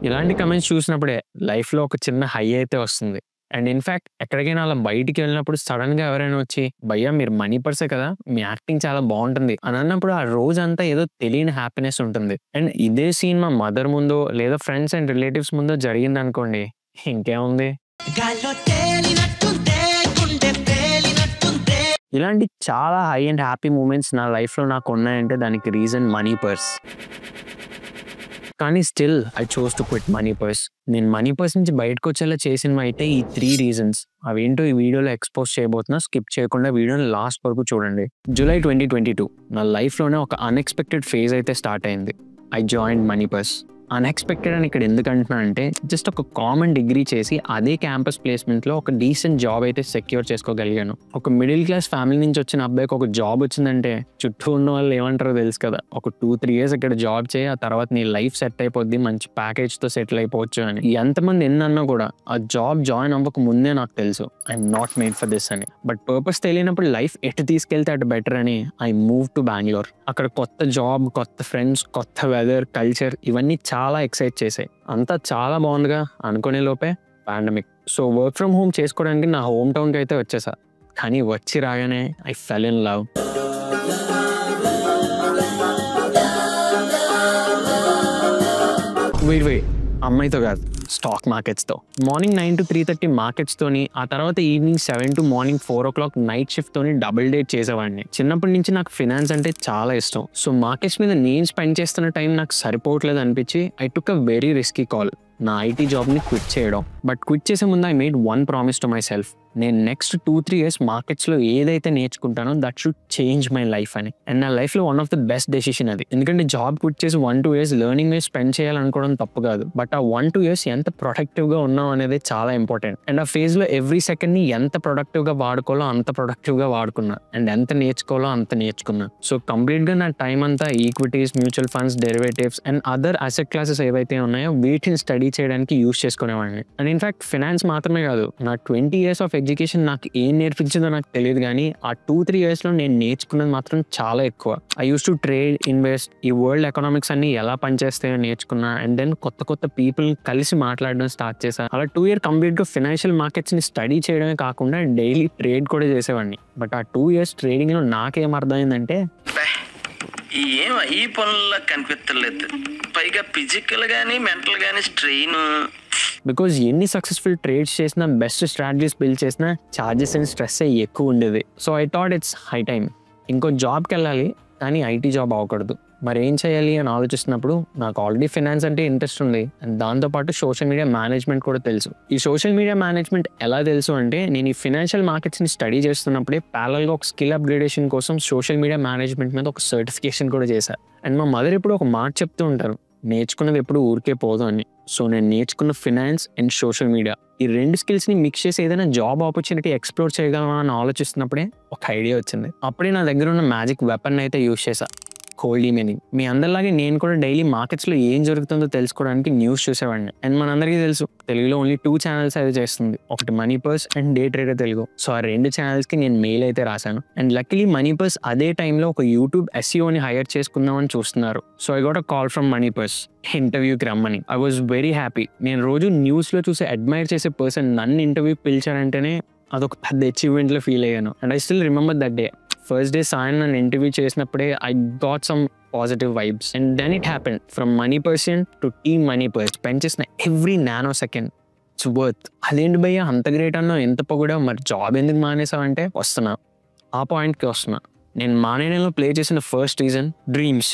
ఇలాంటి కమెంట్స్ చూసినప్పుడే లైఫ్‌లో ఒక చిన్న హై అయితే వస్తుంది. అండ్ ఇన్‌ఫాక్ట్ ఎక్కడికైనా అలా బయటికి వెళ్ళినప్పుడు సడెన్‌గా ఎవరైనా వచ్చి, "భయ్యా మీరు మనీ పర్సే కదా! మీ యాక్టింగ్ చాలా బావుంటుంది" అని అన్నప్పుడు ఆ రోజంతా ఏదో తెలియని హ్యాపీనెస్ ఉంటుంది. అండ్ ఇదే సీన్ మా మదర్ ముందో లేదా ఫ్రెండ్స్ అండ్ రిలేటివ్స్ ముందో జరిగిందనుకోండి ఇంకేముంది. గాల్లో తేలినట్టుందే గుండె పేలినట్టుందే. ఇలాంటి చాలా హై అండ్ హ్యాపీ మూమెంట్స్ నా లైఫ్‌లో నాకున్నాయంటే దానికి రీజన్ మనీ పర్స్. కానీ still I chose to quit money purse. నేను మనీ పర్స్ నుంచి బయటకొచ్చేలా చేసినవైతే ఈ 3 రీజన్స్. అవేంటో ఈ వీడియోలో ఎక్స్‌పోజ్ చేయబోతున్నా. స్కిప్ చేయకుండా వీడియోని లాస్ట్ వరకు చూడండి. జూలై 2022 నా లైఫ్‌లోనే ఒక అన్‌ఎక్స్‌పెక్టెడ్ ఫేజ్ అయితే స్టార్ట్ అయింది. I joined money purse. Unexpected అని ఇక్కడ ఎందుకు అంటున్నా అంటే జస్ట్ ఒక కామన్ డిగ్రీ చేసి అదే క్యాంపస్ ప్లేస్‌మెంట్‌లో ఒక డీసెంట్ జాబ్ అయితే సెక్యూర్ చేసుకోగలిగాను. ఒక మిడిల్ క్లాస్ ఫ్యామిలీ నుంచి వచ్చిన అబ్బాయికి ఒక జాబ్ వచ్చిందంటే చుట్టూ ఉన్న వాళ్ళు ఏమంటారో తెలుసు కదా! ఒక 2-3 ఇయర్స్ ఇక్కడ జాబ్ చేయి, ఆ తర్వాత నీ లైఫ్ సెట్ అయిపోద్ది, మంచి ప్యాకేజ్‌తో సెటిల్ అయిపోవచ్చు అని. ఎంతమంది ఎన్నన్నా కూడా ఆ జాబ్ జాయిన్ అవ్వక ముందే నాకు తెలుసు I'm not made for this అని. బట్ పర్పస్ తెలియనప్పుడు లైఫ్ ఎటు తీసుకెళ్తే అటు బెటర్ అని ఐ మూవ్ టు బెంగుళూరు. అక్కడ కొత్త జాబ్, కొత్త ఫ్రెండ్స్, కొత్త వెదర్, కల్చర్ ఇవన్నీ చాలా ఎక్సైట్ చేశాయి. అంతా చాలా బాగుందిగా అనుకునే లోపే pandemic. So work from home చేసుకోవడానికి నా హోమ్ టౌన్‌కి అయితే వచ్చేసా. కానీ వచ్చి రాగానే I fell in love. Wait అమ్మాయితో కాదు, స్టాక్ మార్కెట్స్‌తో. మార్నింగ్ 9 to 3:30 మార్కెట్స్‌తోని, ఆ తర్వాత evening 7 to morning 4 o'clock night షిఫ్ట్‌తోని డబుల్ డేట్ చేసేవాడిని. చిన్నప్పటి నుంచి నాకు ఫినాన్స్ అంటే చాలా ఇష్టం. సో మార్కెట్స్ మీద నేను స్పెండ్ చేస్తున్న టైం నాకు సరిపోవట్లేదు అనిపించి I took a very risky call. నా ఐటీ జాబ్ని క్విట్ చేయడం. బట్ క్విట్ చేసే ముందు I made one promise to myself. నేను నెక్స్ట్ 2-3 ఇయర్స్ మార్కెట్స్లో ఏదైతే నేర్చుకుంటానో that should change my life అని. అండ్ నా లైఫ్లో one of the best decision అది. ఎందుకంటే జాబ్ క్విట్ చేసి 1-2 ఇయర్స్ లెర్నింగ్ మీద స్పెండ్ చేయాలనుకోవడం తప్పు కాదు. బట్ ఆ 1-2 ఇయర్స్ ఎంత ప్రొడక్టివ్గా ఉన్నాం అనేది చాలా ఇంపార్టెంట్. అండ్ ఆ ఫేజ్లో ఎవ్రీ సెకండ్ని ఎంత ప్రొడక్టివ్గా వాడుకోవాలో అంత ప్రొడక్టివ్గా వాడుకున్నా. అండ్ ఎంత నేర్చుకోవాలో అంత నేర్చుకున్నా. సో కంప్లీట్గా నా టైం అంతా equities, mutual funds, derivatives and other asset classes ఏవైతే ఉన్నాయో వీటిని స్టడీ చేయడానికి యూస్ చేసుకునేవాడిని. అండ్ ఇన్ఫాక్ట్ ఫినాన్స్ మాత్రమే కాదు, నా 20 years ఆఫ్ ఎడ్యుకేషన్ నాకు ఏం నేర్పించిందో నాకు తెలియదు, కానీ ఆ 2-3 yearsలో నేను నేర్చుకున్నది మాత్రం చాలా ఎక్కువ. I use to trade, invest, ఈ వరల్డ్ ఎకనామిక్స్ అన్ని ఎలా పనిచేస్తాయో నేర్చుకున్నా. అండ్ దెన్ కొత్త పీపుల్ కలిసి మాట్లాడడం స్టార్ట్ చేశాను. అలా 2 years కంప్లీట్గా ఫినాన్షియల్ మార్కెట్స్ని స్టడీ చేయడమే కాకుండా డైలీ ట్రేడ్ కూడా చేసేవాడిని. బట్ ఆ 2 years ట్రేడింగ్లో నాకేం అర్థమైందంటే ఏం ఈ పనుల్లో కనిపించలేదు, పైగా ఫిజికల్ గానీ మెంటల్ గానీ స్ట్రెయిన్. బికాజ్ ఎన్ని సక్సెస్ఫుల్ ట్రేడ్స్ చేసినా, బెస్ట్ స్ట్రాటజీస్ బిల్డ్ చేసినా ఛార్జెస్ అండ్ స్ట్రెస్ ఎక్కువ ఉండేది. So I thought it's high time ఇంకో జాబ్కి వెళ్ళాలి, కానీ ఐటీ జాబ్ అవ్వకూడదు. మరి ఏం చేయాలి అని ఆలోచిస్తున్నప్పుడు నాకు ఆల్రెడీ ఫినాన్స్ అంటే ఇంట్రెస్ట్ ఉంది. అండ్ దాంతోపాటు సోషల్ మీడియా మేనేజ్మెంట్ కూడా తెలుసు. ఈ సోషల్ మీడియా మేనేజ్మెంట్ ఎలా తెలుసు అంటే నేను ఈ ఫినాన్షియల్ మార్కెట్స్ని స్టడీ చేస్తున్నప్పుడే ప్యారలల్గా ఒక స్కిల్ అప్గ్రేడేషన్ కోసం సోషల్ మీడియా మేనేజ్మెంట్ మీద ఒక సర్టిఫికేషన్ కూడా చేశాను. అండ్ మా మదర్ ఎప్పుడు ఒక మాట చెప్తూ ఉంటారు, నేర్చుకున్నది ఎప్పుడు ఊరికే పోదు అని. సో నేను నేర్చుకున్న ఫినాన్స్ అండ్ సోషల్ మీడియా ఈ 2 స్కిల్స్ని మిక్స్ చేసి ఏదైనా జాబ్ ఆపర్చునిటీ ఎక్స్ప్లోర్ చేయగలమా అని ఆలోచిస్తున్నప్పుడే ఒక ఐడియా వచ్చింది. అప్పుడే నా దగ్గర ఉన్న మ్యాజిక్ వెపన్ అయితే యూస్ చేశా, కోల్డ్ ఈమెయిలింగ్. మీ అందరిలాగే నేను కూడా డైలీ మార్కెట్స్లో ఏం జరుగుతుందో తెలుసుకోవడానికి న్యూస్ చూసేవాడిని. అండ్ మనందరికీ తెలుసు తెలుగులో ఓన్లీ 2 ఛానల్స్ అయితే చేస్తుంది, ఒకటి money purse and day trader Telugu. So ఆ 2 ఛానల్స్కి నేను మెయిల్ అయితే రాశాను. అండ్ లక్కీలీ మనీ పర్స్ అదే టైంలో ఒక యూట్యూబ్ ఎస్ఈఓని హైర్ చేసుకుందామని చూస్తున్నారు. So I got a call from money purse, ఇంటర్వ్యూకి రమ్మని. I was very happy. నేను రోజు న్యూస్లో చూసి అడ్మైర్ చేసే పర్సన్ నన్ను ఇంటర్వ్యూకి పిలిచారంటేనే అదొక పెద్ద అచీవ్మెంట్లో ఫీల్ అయ్యాను. And I still remember that day. First day సాయం నన్ను ఇంటర్వ్యూ చేసినప్పుడే I got some positive vibes. And then it happened from money person to team money purse. Spend చేసిన every nanosecond it's worth. అదేంటి భయ్య అంత great అన్నా, ఎంత పొగడా, మరి జాబ్ ఎందుకు మానేసావంటే వస్తున్నా ఆ పాయింట్కి వస్తున్నా. నేను మానేయడంలో ప్లే చేసిన ఫస్ట్ రీజన్ డ్రీమ్స్.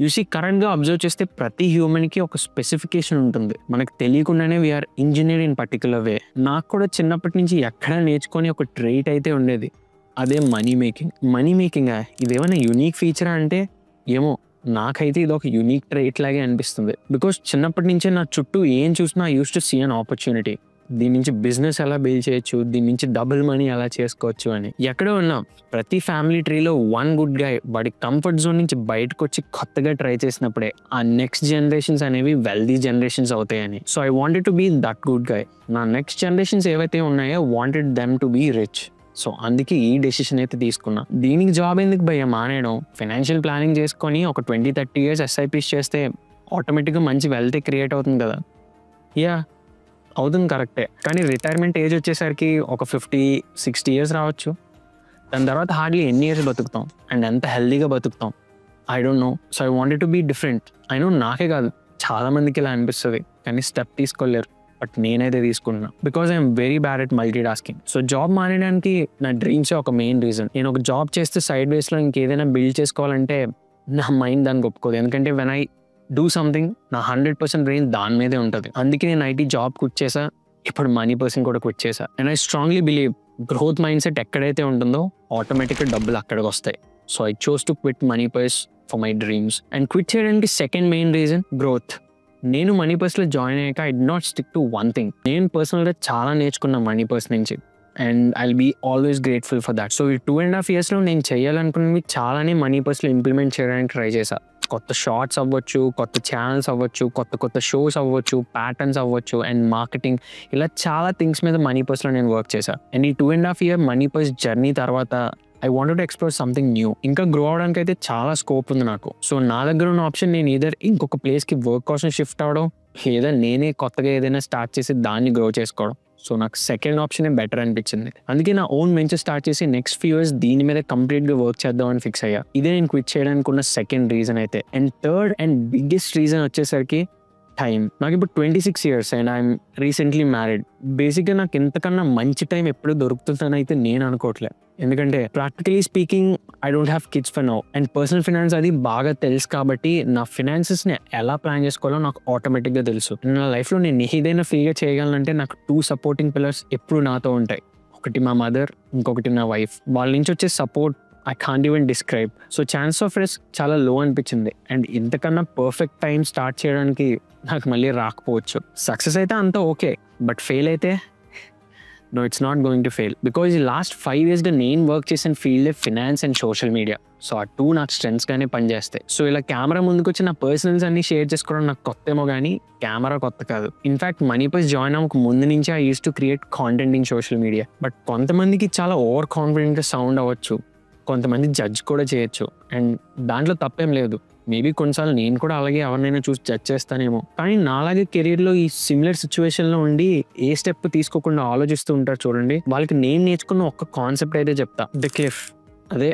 యూసీ కరెక్ట్గా అబ్జర్వ్ చేస్తే ప్రతి హ్యూమన్కి ఒక స్పెసిఫికేషన్ ఉంటుంది. మనకు తెలియకుండానే we are engineer in particular way. నాకు కూడా చిన్నప్పటి నుంచి ఎక్కడా నేర్చుకొని ఒక ట్రైట్ అయితే ఉండేది, అదే మనీ మేకింగ్. మనీ మేకింగా ఇదేమైనా యూనిక్ ఫీచరా అంటే ఏమో, నాకైతే ఇది ఒక యూనిక్ ట్రైట్ లాగే అనిపిస్తుంది. బికాస్ చిన్నప్పటి నుంచే నా చుట్టూ ఏం చూసినా I use to see an opportunity. దీని నుంచి బిజినెస్ ఎలా బిల్డ్ చేయొచ్చు, దీని నుంచి డబుల్ మనీ ఎలా చేసుకోవచ్చు అని. ఎక్కడో ఉన్నాం, ప్రతి ఫ్యామిలీ ట్రీలో వన్ గుడ్ గాయ్ వాడి కంఫర్ట్ జోన్ నుంచి బయటకు వచ్చి కొత్తగా ట్రై చేసినప్పుడే ఆ నెక్స్ట్ జనరేషన్స్ అనేవి వెల్దీ జనరేషన్స్ అవుతాయని. So I wanted to be that good guy. నా నెక్స్ట్ జనరేషన్స్ ఏవైతే ఉన్నాయో wanted them to be rich. So అందుకే ఈ డెసిషన్ అయితే తీసుకున్నా. దీనికి జాబ్ ఎందుకు భయ్య మానేయడం, ఫైనాన్షియల్ ప్లానింగ్ చేసుకొని ఒక 20-30 years ఎస్ఐపీస్ చేస్తే ఆటోమేటిక్గా మంచి వెల్త్ క్రియేట్ అవుతుంది కదా. యా అవుతుంది కరెక్టే, కానీ రిటైర్మెంట్ ఏజ్ వచ్చేసరికి ఒక 50-60 ఇయర్స్ రావచ్చు. దాని తర్వాత హార్డ్లీ ఎన్ని ఇయర్స్ బతుకుతాం అండ్ ఎంత హెల్దీగా బతుకుతాం I don't know. So I wanted to be different. I know నాకే కాదు చాలా మందికి ఇలా అనిపిస్తుంది, కానీ స్టెప్ తీసుకోలేరు. బట్ నేనైతే తీసుకున్నా because I'm very bad at multitasking. So job మానేయడానికి నా డ్రీమ్సే ఒక మెయిన్ రీజన్. నేను ఒక జాబ్ చేస్తే సైడ్ వేస్లో ఇంకేదైనా బిల్డ్ చేసుకోవాలంటే నా మైండ్ దానికి ఒప్పుకోదు. ఎందుకంటే వెన్ ఐ డూ సంథింగ్ నా 100% బ్రెయిన్ దాని మీదే ఉంటుంది. అందుకే నేను ఐటీ జాబ్ క్విట్ చేసా, ఇప్పుడు మనీ పర్సన్ కూడా క్విట్ చేసా. And I strongly believe growth mind set ఎక్కడైతే ఉంటుందో ఆటోమేటిక్గా డబ్బులు అక్కడికి వస్తాయి. So I chose to quit money purse for my dreams. And quit చేయడానికి సెకండ్ మెయిన్ రీజన్ గ్రోత్. నేను మనీ పర్స్లో జాయిన్ అయ్యాక I did not stick to one thing. నేను పర్సనల్గా చాలా నేర్చుకున్నా మనీ పర్స్ నుంచి and I will be always grateful for that. So ఈ 2.5 yearsలో నేను చేయాలనుకున్నవి చాలానే మనీ పర్స్లో ఇంప్లిమెంట్ చేయడానికి ట్రై చేశా. కొత్త షార్ట్స్ అవ్వచ్చు, కొత్త ఛానల్స్ అవ్వచ్చు, కొత్త షోస్ అవ్వచ్చు, ప్యాటర్న్స్ అవ్వచ్చు అండ్ మార్కెటింగ్, ఇలా చాలా థింగ్స్ మీద మనీ పర్స్లో నేను వర్క్ చేశా. అండ్ ఈ 2.5 year మనీ పర్స్ జర్నీ తర్వాత I wanted to explore something new. ఇంకా గ్రో అవడానికి అయితే చాలా స్కోప్ ఉంది నాకు. సో నా దగ్గర ఉన్న ఆప్షన్ నేను ఈదర్ ఇంకొక ప్లేస్కి వర్క్ కోసం షిఫ్ట్ అవ్వడం, లేదా నేనే కొత్తగా ఏదైనా స్టార్ట్ చేసి దాన్ని గ్రో చేసుకోవడం. సో నాకు సెకండ్ ఆప్షనే బెటర్ అనిపించింది. అందుకే నా ఓన్ వెంచర్ స్టార్ట్ చేసి నెక్స్ట్ ఫ్యూ ఇయర్స్ దీని మీద కంప్లీట్గా వర్క్ చేద్దామని ఫిక్స్ అయ్యా. ఇదే నేను క్విట్ చేయడానికి ఉన్న సెకండ్ రీజన్ అయితే. And third and biggest reason వచ్చేసరికి టైం. నాకు ఇప్పుడు 26 years and I'm recently married. బేసిక్గా నాకు ఇంతకన్నా మంచి టైం ఎప్పుడు దొరుకుతుందని అయితే నేను అనుకోవట్లేదు. ఎందుకంటే practically speaking I don't have kids for now and personal finance అది బాగా తెలుసు కాబట్టి నా ఫినాన్సెస్ని ఎలా ప్లాన్ చేసుకోవాలో నాకు ఆటోమేటిక్గా తెలుసు. నా లైఫ్లో నేను ఏదైనా ఫ్రీగా చేయగలనంటే నాకు 2 సపోర్టింగ్ పిల్లర్స్ ఎప్పుడు నాతో ఉంటాయి. ఒకటి మా మదర్, ఇంకొకటి నా వైఫ్. వాళ్ళ నుంచి వచ్చే support I can't even describe. So chance of risk చాలా లో అనిపించింది అండ్ ఇంతకన్నా పర్ఫెక్ట్ టైం స్టార్ట్ చేయడానికి నాకు మళ్ళీ రాకపోవచ్చు. సక్సెస్ అయితే అంతా ఓకే, బట్ ఫెయిల్ అయితే no, it's not going to fail. Because ఈ లాస్ట్ 5 yearsగా నేను వర్క్ చేసిన ఫీల్డే finance and social media. So ఆ 2 నాకు స్ట్రెంగ్స్గానే పనిచేస్తాయి. సో ఇలా కెమెరా ముందుకు వచ్చి నా పర్సనల్స్ అన్ని షేర్ చేసుకోవడం నాకు కొత్త ఏమో కానీ కెమెరా కొత్త కాదు. ఇన్ఫ్యాక్ట్ మనీ పర్స్ జాయిన్ అవ్వక ముందు నుంచి I use to create content in social media. But కొంతమందికి చాలా ఓవర్ కాన్ఫిడెంట్గా సౌండ్ అవ్వచ్చు, కొంతమంది జడ్జ్ కూడా చేయొచ్చు అండ్ దాంట్లో తప్పేం లేదు. మేబీ కొన్నిసార్లు నేను కూడా అలాగే ఎవరినైనా చూసి జడ్జ్ చేస్తానేమో. కానీ నాలాగే కెరీర్లో ఈ సిమిలర్ సిచ్యువేషన్లో ఉండి ఏ స్టెప్ తీసుకోకుండా ఆలోచిస్తూ ఉంటారు చూడండి, వాళ్ళకి నేను నేర్చుకున్న ఒక్క కాన్సెప్ట్ అయితే చెప్తా. ది క్లిఫ్, అదే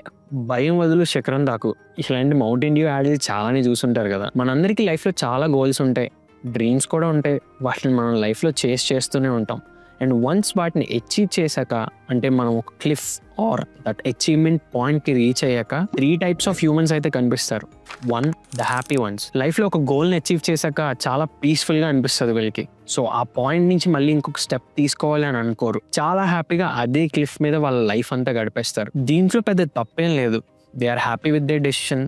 భయం వదులు శిఖరం దాకు. ఇలాంటి మౌంటైన్ డ్యూ యాడ్లు చాలానే చూసుంటారు కదా. మనందరికీ లైఫ్లో చాలా గోల్స్ ఉంటాయి, డ్రీమ్స్ కూడా ఉంటాయి. వాటిని మనం లైఫ్లో చేస్తూనే ఉంటాం. అండ్ వన్స్ వాటిని అచీవ్ చేశాక, అంటే మనం ఒక క్లిఫ్ ఆర్ దట్ అచీవ్మెంట్ పాయింట్కి రీచ్ అయ్యాక 3 types ఆఫ్ హ్యూమన్స్ అయితే కనిపిస్తారు. 1, ద హ్యాపీ వన్స్. లైఫ్లో ఒక గోల్ని అచీవ్ చేశాక చాలా పీస్ఫుల్గా అనిపిస్తుంది వీళ్ళకి. సో ఆ పాయింట్ నుంచి మళ్ళీ ఇంకొక స్టెప్ తీసుకోవాలి అని అనుకోరు, చాలా హ్యాపీగా అదే క్లిఫ్ మీద వాళ్ళ లైఫ్ అంతా గడిపేస్తారు. దీంట్లో పెద్ద తప్పేం లేదు. They are happy with they decision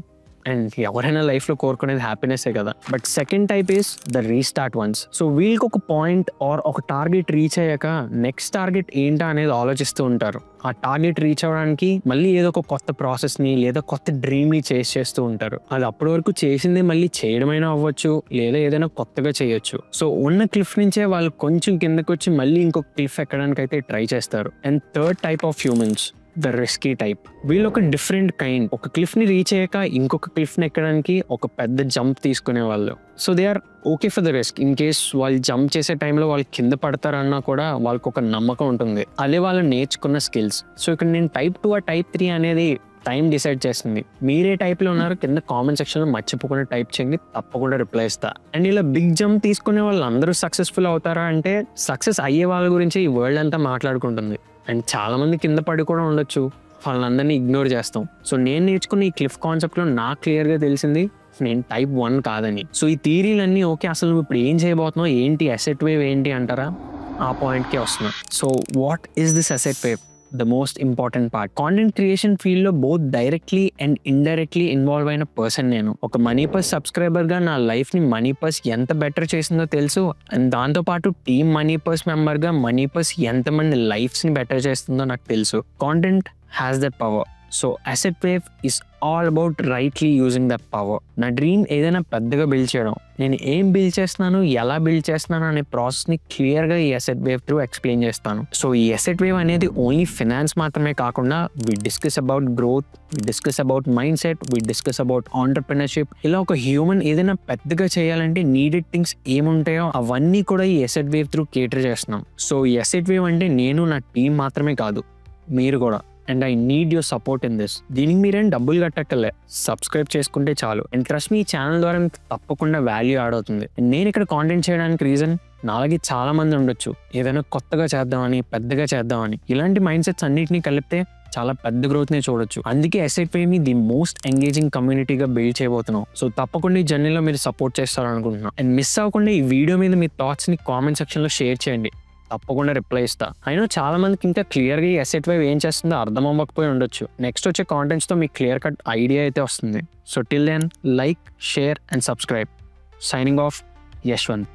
and ఎవరైనా లైఫ్లో కోరుకునేది హ్యాపీనెస్సే కదా. But second type is the restart ones. So వీళ్ళకి ఒక పాయింట్ ఆర్ ఒక టార్గెట్ రీచ్ అయ్యాక నెక్స్ట్ టార్గెట్ ఏంటా అనేది ఆలోచిస్తూ ఉంటారు. ఆ టార్గెట్ రీచ్ అవ్వడానికి మళ్ళీ ఏదో ఒక కొత్త ప్రాసెస్ని లేదా కొత్త డ్రీమ్ని చేస్తూ ఉంటారు. అది అప్పటి వరకు చేసిందే మళ్ళీ చేయడమైనా అవ్వచ్చు, లేదా ఏదైనా కొత్తగా చేయొచ్చు. సో ఉన్న క్లిఫ్ నుంచే వాళ్ళు కొంచెం కిందకి వచ్చి మళ్ళీ ఇంకొక క్లిఫ్ ఎక్కడానికి అయితే ట్రై చేస్తారు. And third type of humans, the risky type. వీళ్ళు ఒక డిఫరెంట్ కైండ్. ఒక క్లిఫ్ని రీచ్ అయ్యాక ఇంకొక క్లిఫ్ని ఎక్కడానికి ఒక పెద్ద జంప్ తీసుకునే వాళ్ళు. So they are okay for the risk. In case వాళ్ళు జంప్ చేసే టైంలో వాళ్ళు కింద పడతారన్నా కూడా వాళ్ళకి ఒక నమ్మకం ఉంటుంది. అదే వాళ్ళు నేర్చుకున్న స్కిల్స్. సో ఇక్కడ నేను Type 2 ఆ Type 3 అనేది టైం డిసైడ్ చేస్తుంది. మీరే టైప్లో ఉన్నారు కింద కామెంట్ సెక్షన్లో మర్చిపోకుండా టైప్ చేయండి, తప్పకుండా రిప్లై ఇస్తా. అండ్ ఇలా బిగ్ జంప్ తీసుకునే వాళ్ళు అందరూ సక్సెస్ఫుల్ అవుతారా అంటే, సక్సెస్ అయ్యే వాళ్ళ గురించి ఈ వరల్డ్ అంతా మాట్లాడుకుంటుంది. అండ్ చాలామంది కింద పడి కూడా ఉండొచ్చు, వాళ్ళందరినీ ఇగ్నోర్ చేస్తాం. సో నేను నేర్చుకున్న ఈ క్లిఫ్ కాన్సెప్ట్లో నాకు క్లియర్గా తెలిసింది నేను Type 1 కాదని. సో ఈ థియరీలన్నీ ఓకే, అసలు నువ్వు ఇప్పుడు ఏం చేయబోతున్నావు, ఏంటి అసెట్ వేవ్ ఏంటి అంటారా, ఆ పాయింట్కే వస్తున్నా. So what is this asset wave? The most important part. Content creation ఫీల్డ్లో both directly and indirectly involve అయిన పర్సన్ నేను. ఒక మనీ పర్స్ సబ్స్క్రైబర్గా నా లైఫ్ని మనీ పర్స్ ఎంత బెటర్ చేసిందో తెలుసు. అండ్ దాంతోపాటు టీమ్ మనీ పర్స్ మెంబర్గా మనీ పర్స్ ఎంతమంది లైఫ్స్ని బెటర్ చేస్తుందో నాకు తెలుసు. Content has that power. So asset wave is all about rightly using the power. నా డ్రీమ్ ఏదైనా పెద్దగా బిల్డ్ చేయడం, నేను ఏం బిల్డ్ చేస్తున్నాను, ఎలా బిల్డ్ చేస్తున్నాను అనే ప్రాసెస్ని క్లియర్గా ఈ అసెట్ వేవ్ త్రూ ఎక్స్ప్లెయిన్ చేస్తాను. సో ఈ అసెట్ వేవ్ అనేది ఓన్లీ ఫినాన్స్ మాత్రమే కాకుండా we discuss about growth, we discuss about mind set, we discuss about entrepreneurship. ఇలా ఒక హ్యూమన్ ఏదైనా పెద్దగా చేయాలంటే నీడెడ్ థింగ్స్ ఏముంటాయో అవన్నీ కూడా ఈ అసెట్ వేవ్ త్రూ కేటర్ చేస్తున్నాం. సో ఈ అసెట్ వేవ్ అంటే నేను, నా టీం మాత్రమే కాదు, మీరు కూడా. And I need your support in this. దీనికి మీరేం డబ్బులు కట్టక్కర్లే, సబ్స్క్రైబ్ చేసుకుంటే చాలు. అండ్ ట్రస్ట్ మీ, ఈ ఛానల్ ద్వారా మీకు తప్పకుండా వాల్యూ యాడ్ అవుతుంది. నేను ఇక్కడ కాంటెంట్ చేయడానికి రీజన్, నాలాగే చాలా మంది ఉండొచ్చు ఏదైనా కొత్తగా చేద్దామని, పెద్దగా చేద్దామని. ఇలాంటి మైండ్ సెట్స్ అన్నిటిని కలిపితే చాలా పెద్ద గ్రోత్ని చూడొచ్చు. అందుకే అసెట్ వేవ్ని ది మోస్ట్ ఎంగేజింగ్ కమ్యూనిటీగా బిల్డ్ చేయబోతున్నాం. సో తప్పకుండా ఈ జర్నీలో మీరు సపోర్ట్ చేస్తారనుకుంటున్నాను. అండ్ మిస్ అవ్వకుండా ఈ వీడియో మీద మీ థాట్స్ని కామెంట్ సెక్షన్లో షేర్ చేయండి, తప్పకుండా రిప్లై ఇస్తా. అయినా చాలా మందికి ఇంకా క్లియర్గా ఈ అసెట్ వేవ్ ఏం చేస్తుందో అర్థం అవ్వకపోయి ఉండొచ్చు. నెక్స్ట్ వచ్చే కాంటెంట్స్తో మీకు క్లియర్ కట్ ఐడియా అయితే వస్తుంది. So till then, like, share and subscribe. Signing off, Yashwant.